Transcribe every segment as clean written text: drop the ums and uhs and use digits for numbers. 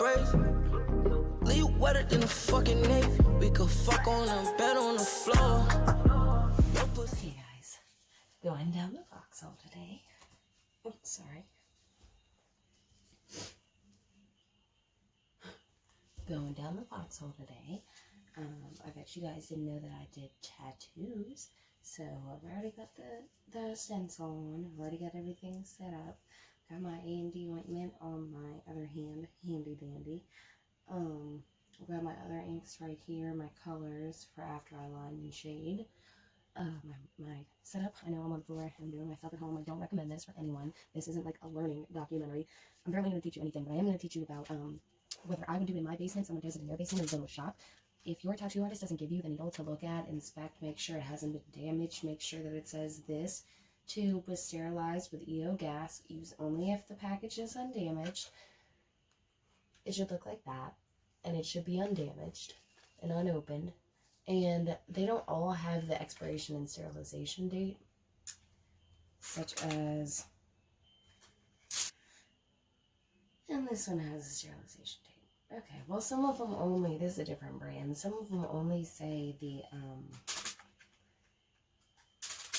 braids. Leave you wetter than a fucking Navy. We could fuck on the bed on the floor. Hey guys, going down the Vauxhall today. Oh, sorry. Going down the Vauxhall today. I bet you guys didn't know that I did tattoos. So I've already got the stencil on. I've already got everything set up. Got my A&D ointment on my other hand, handy dandy. I've got my other inks right here, my colors for after I line and shade. My setup. I know I'm on floor. I'm doing myself at home. I don't recommend this for anyone. This isn't like a learning documentary. I'm barely going to teach you anything, but I am going to teach you about whether I would do it in my basement, someone does it in their basement, or go to a shop. If your tattoo artist doesn't give you the needle to look at, inspect, make sure it hasn't been damaged, make sure that it says this tube was sterilized with EO gas, use only if the package is undamaged. It should look like that, and it should be undamaged and unopened. And they don't all have the expiration and sterilization date, such as, and this one has a sterilization date. Okay, well, some of them only, this is a different brand, some of them only say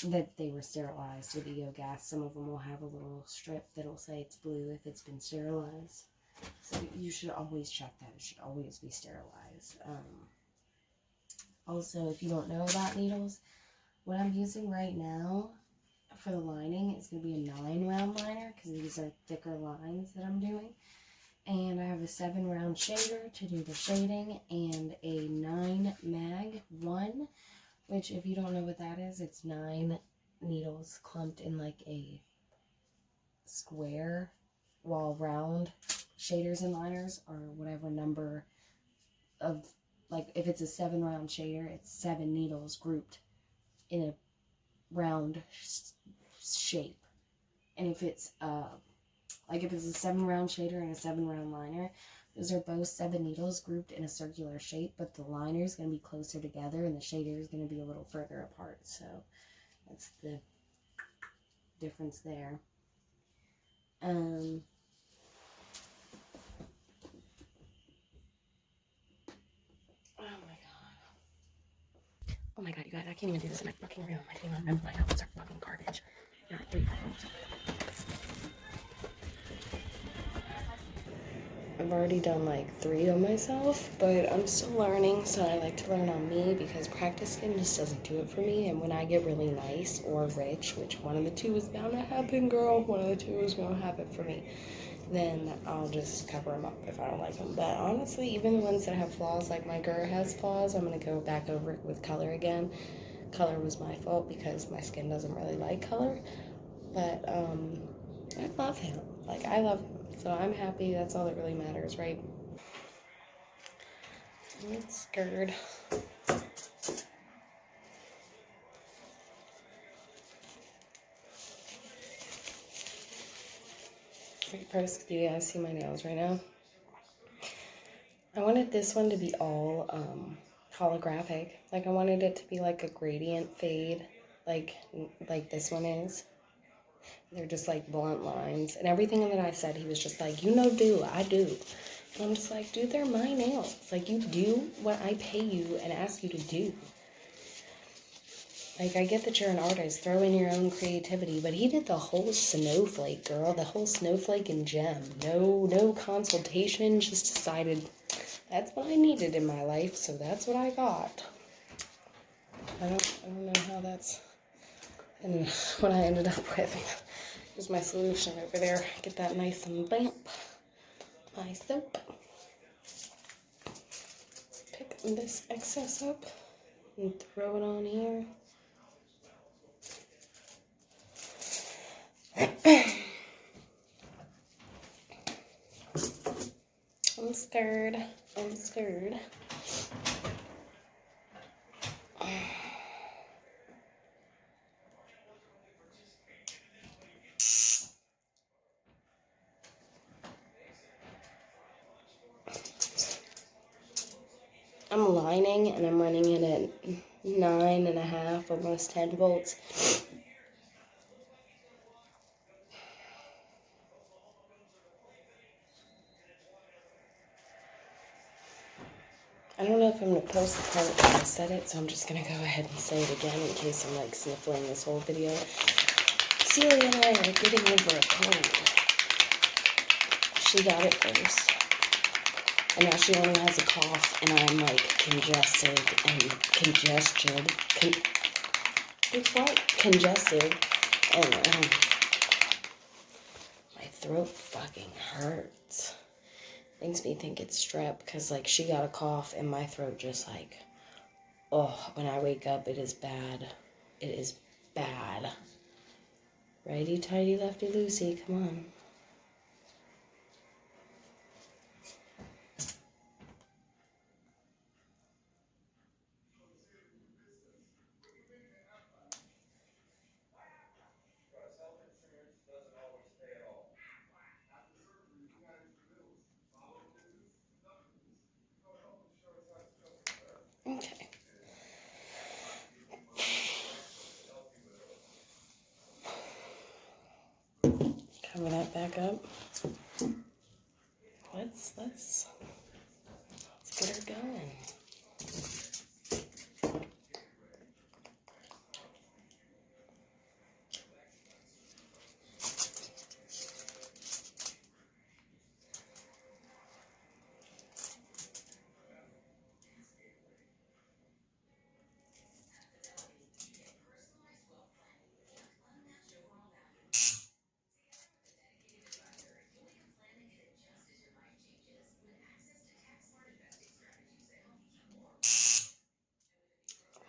that they were sterilized with EO gas. Some of them will have a little strip that'll say it's blue if it's been sterilized. So you should always check that. It should always be sterilized. Also, if you don't know about needles, what I'm using right now for the lining is going to be a 9-round liner because these are thicker lines that I'm doing. And I have a 7-round shader to do the shading and a 9 mag 1, which if you don't know what that is, it's 9 needles clumped in like a square, while round shaders and liners are whatever number of, like if it's a 7-round shader, it's 7 needles grouped in a round shape. And if it's like if it's a 7-round shader and a 7-round liner, those are both 7 needles grouped in a circular shape, but the liner is going to be closer together and the shader is going to be a little further apart. So that's the difference there. Oh my god, you guys, I can't even do this in my fucking room. I can't even remember my outfits are fucking garbage. There are 3 items. I've already done like 3 on myself, but I'm still learning, so I like to learn on me because practice skin just doesn't do it for me. And when I get really nice or rich, which one of the two is bound to happen, girl, one of the two is going to happen for me, then I'll just cover them up if I don't like them. But honestly, even the ones that have flaws, like my girl has flaws, I'm going to go back over it with color again. Color was my fault because my skin doesn't really like color. But I love him. Like, I love him. So I'm happy. That's all that really matters, right? I'm scared. Wait, first, do you guys see my nails right now? I wanted this one to be all holographic. Like, I wanted it to be like a gradient fade, like this one is. They're just like blunt lines. And everything that I said, he was just like, you know, do, I do. And I'm just like, dude, they're my nails. Like, you do what I pay you and ask you to do. Like, I get that you're an artist, throw in your own creativity, but he did the whole snowflake, girl, the whole snowflake and gem. No consultation, just decided that's what I needed in my life, so that's what I got. I don't know how that's, and what I ended up with. Here's my solution over there. Get that nice and damp. My soap. Pick this excess up and throw it on here. I'm scared. I'm scared. I'm lining and I'm running it at 9.5, almost 10 volts. I don't know if I'm going to post the part where I said it, so I'm just going to go ahead and say it again in case I'm like sniffling this whole video. Celia and I are getting over a cold. She got it first. And now she only has a cough, and I'm like congested and congested. Congested. And my throat fucking hurts. Makes me think it's strep, because like she got a cough and my throat just like, oh, when I wake up it is bad. It is bad. Righty tighty lefty loosey, come on. Okay. Cover that back up. Let's get her going.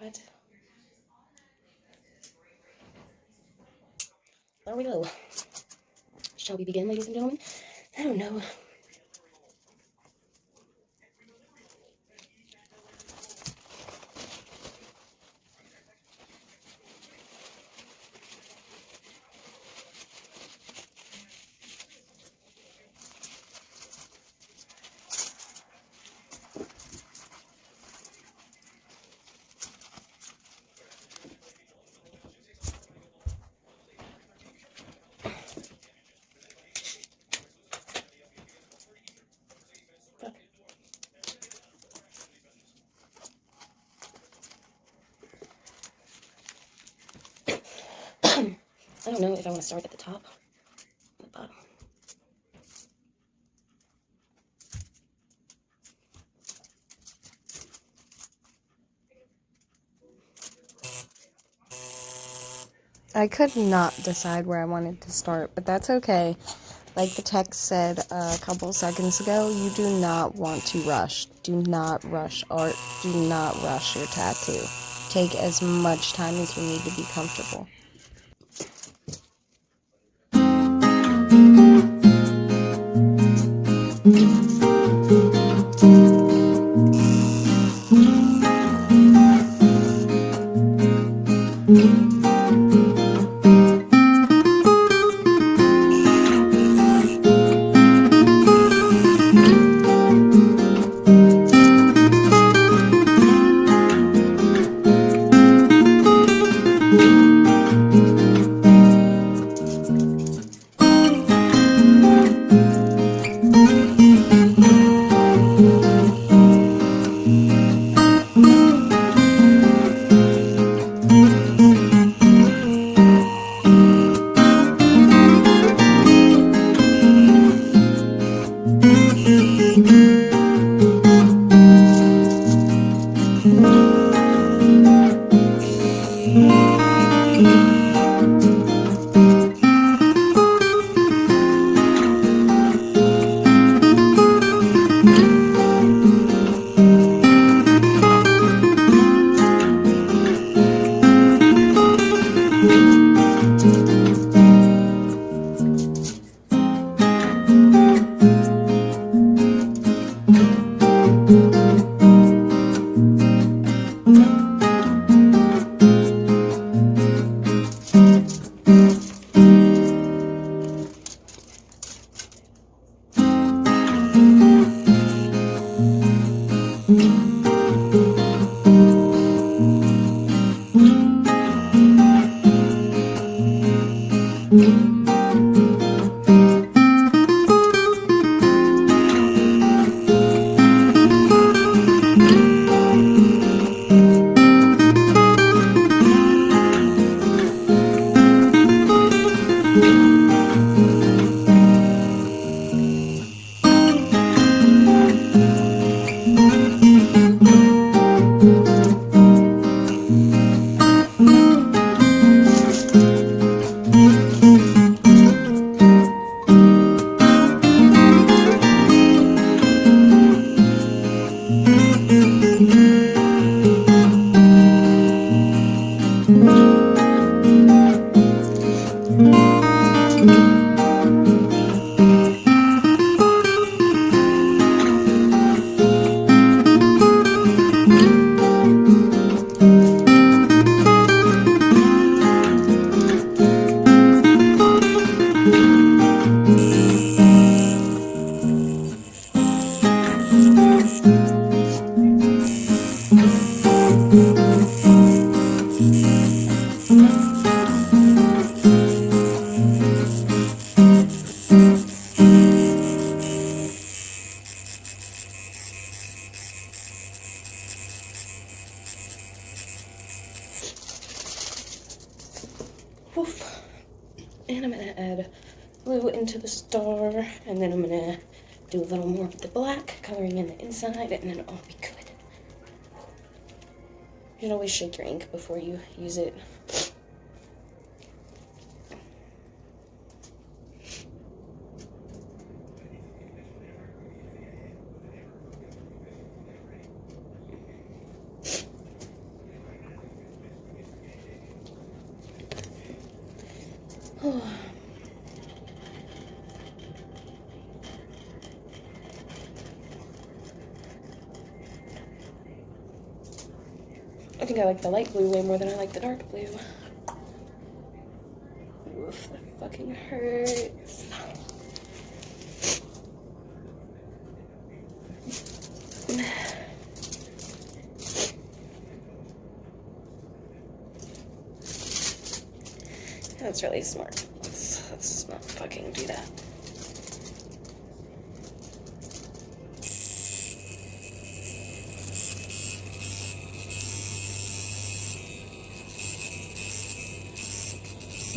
What? There we go. Shall we begin, ladies and gentlemen? I don't know. I don't know if I want to start at the top or the bottom. I could not decide where I wanted to start, but that's okay. Like the text said a couple seconds ago, you do not want to rush. Do not rush art. Do not rush your tattoo. Take as much time as you need to be comfortable. Oof. And I'm gonna add blue into the star, and then I'm gonna do a little more with the black, coloring in the inside, and then it'll all be good. You should always shake your ink before you use it. I think I like the light blue way more than I like the dark blue. Oof, that fucking hurts. That's really smart. Let's not fucking do that.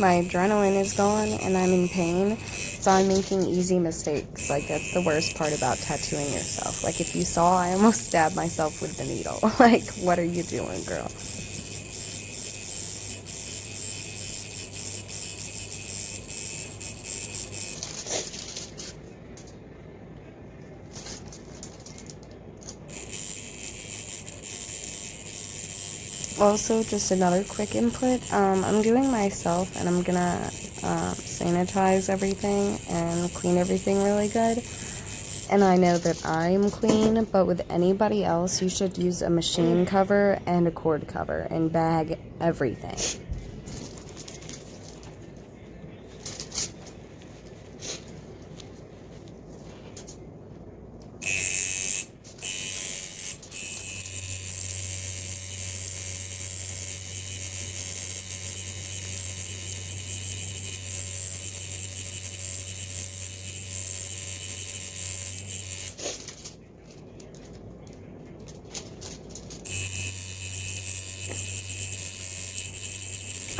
My adrenaline is gone and I'm in pain, so I'm making easy mistakes. Like, that's the worst part about tattooing yourself. Like, if you saw, I almost stabbed myself with the needle. Like, what are you doing, girl? Also, just another quick input, I'm doing myself and I'm gonna sanitize everything and clean everything really good. And I know that I'm clean, but with anybody else, you should use a machine cover and a cord cover and bag everything.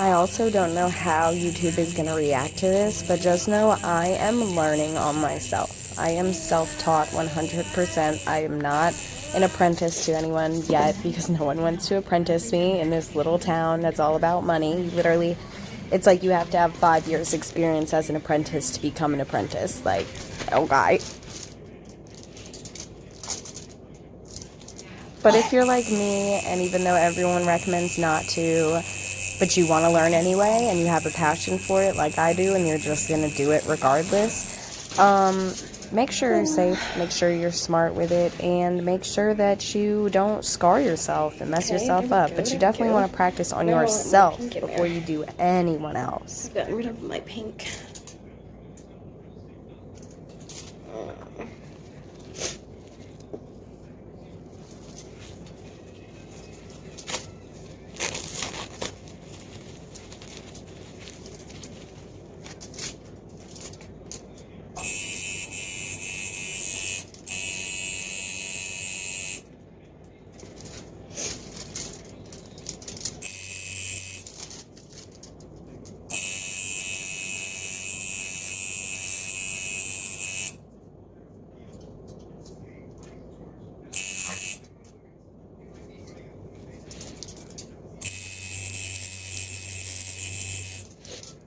I also don't know how YouTube is going to react to this, but just know I am learning on myself. I am self-taught 100%. I am not an apprentice to anyone yet because no one wants to apprentice me in this little town that's all about money. Literally, it's like you have to have 5 years experience as an apprentice to become an apprentice. Like, okay. But if you're like me, and even though everyone recommends not to, but you want to learn anyway, and you have a passion for it like I do, and you're just going to do it regardless, make sure you're safe, make sure you're smart with it, and make sure that you don't scar yourself and mess yourself up. But you definitely want to practice on yourself before you do anyone else. I've gotten rid of my pink.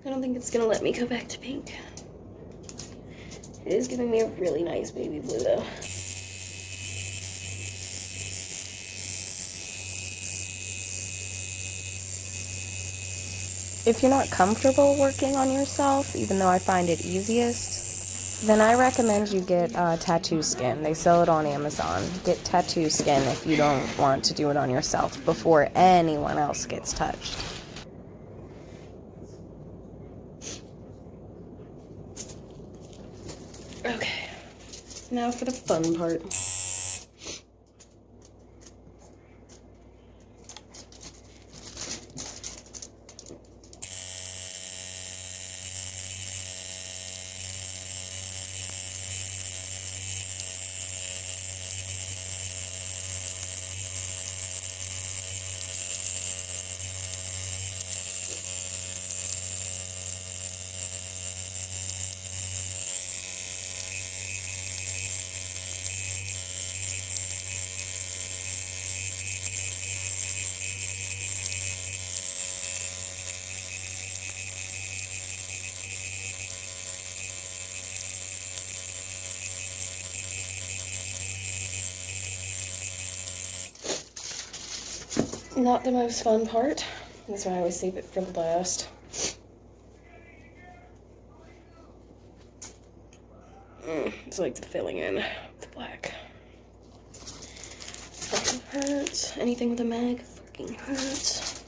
I don't think it's gonna let me go back to pink. It is giving me a really nice baby blue though. If you're not comfortable working on yourself, even though I find it easiest, then I recommend you get tattoo skin. They sell it on Amazon. Get tattoo skin if you don't want to do it on yourself before anyone else gets touched. Okay, now for the fun part. not the most fun part. That's why I always save it for the last. It's like the filling in the black. Fucking hurts. Anything with a mag fucking hurts.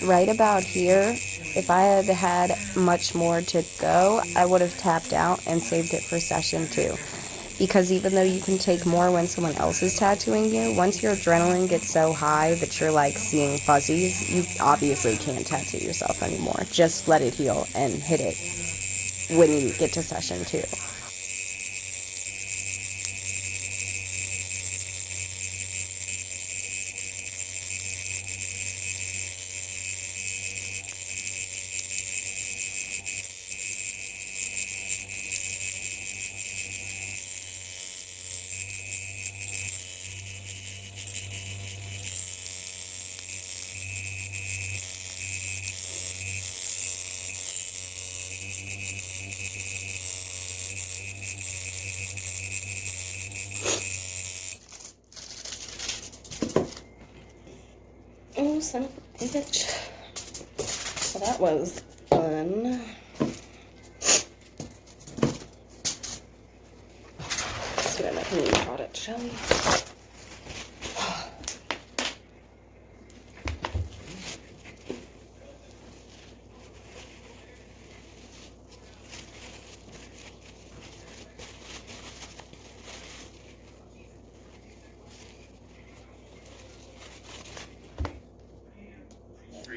Right about here, if I had had much more to go, I would have tapped out and saved it for session 2. Because even though you can take more when someone else is tattooing you, once your adrenaline gets so high that you're like seeing fuzzies, you obviously can't tattoo yourself anymore. Just let it heal and hit it when you get to session 2. Oh, son of a bitch. So that was fun. Let's do my cleaning product, shall we?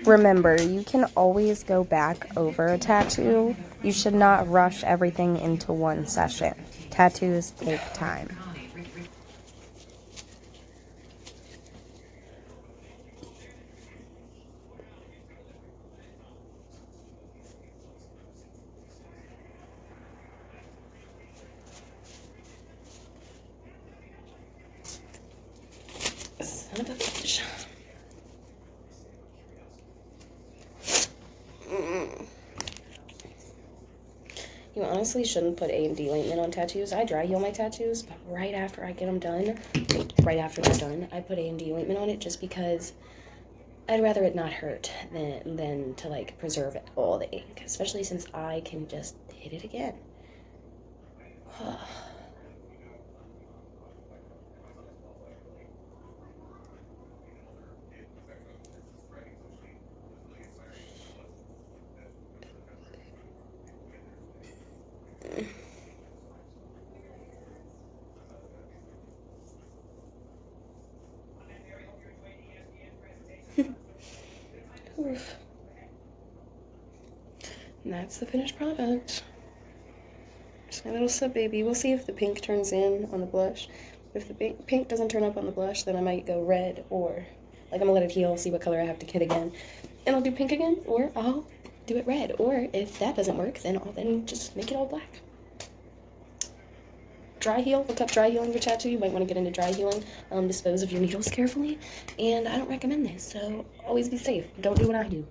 Remember, you can always go back over a tattoo. You should not rush everything into one session. Tattoos take time. Son of a bitch. You honestly shouldn't put A&D ointment on tattoos. I dry heal my tattoos, but right after I get them done, right after they're done, I put A&D ointment on it just because I'd rather it not hurt than to like preserve all the ink, especially since I can just hit it again. Oof. And that's the finished product. Just my little sub baby. We'll see if the pink turns in on the blush. If the pink doesn't turn up on the blush, then I might go red, or like I'm gonna let it heal, see what color I have to kit again, and I'll do pink again, or I'll do it red. Or if that doesn't work, then I'll just make it all black. Dry heal. Look up dry healing your tattoo. You might want to get into dry healing. Dispose of your needles carefully, and I don't recommend this, so always be safe. Don't do what I do.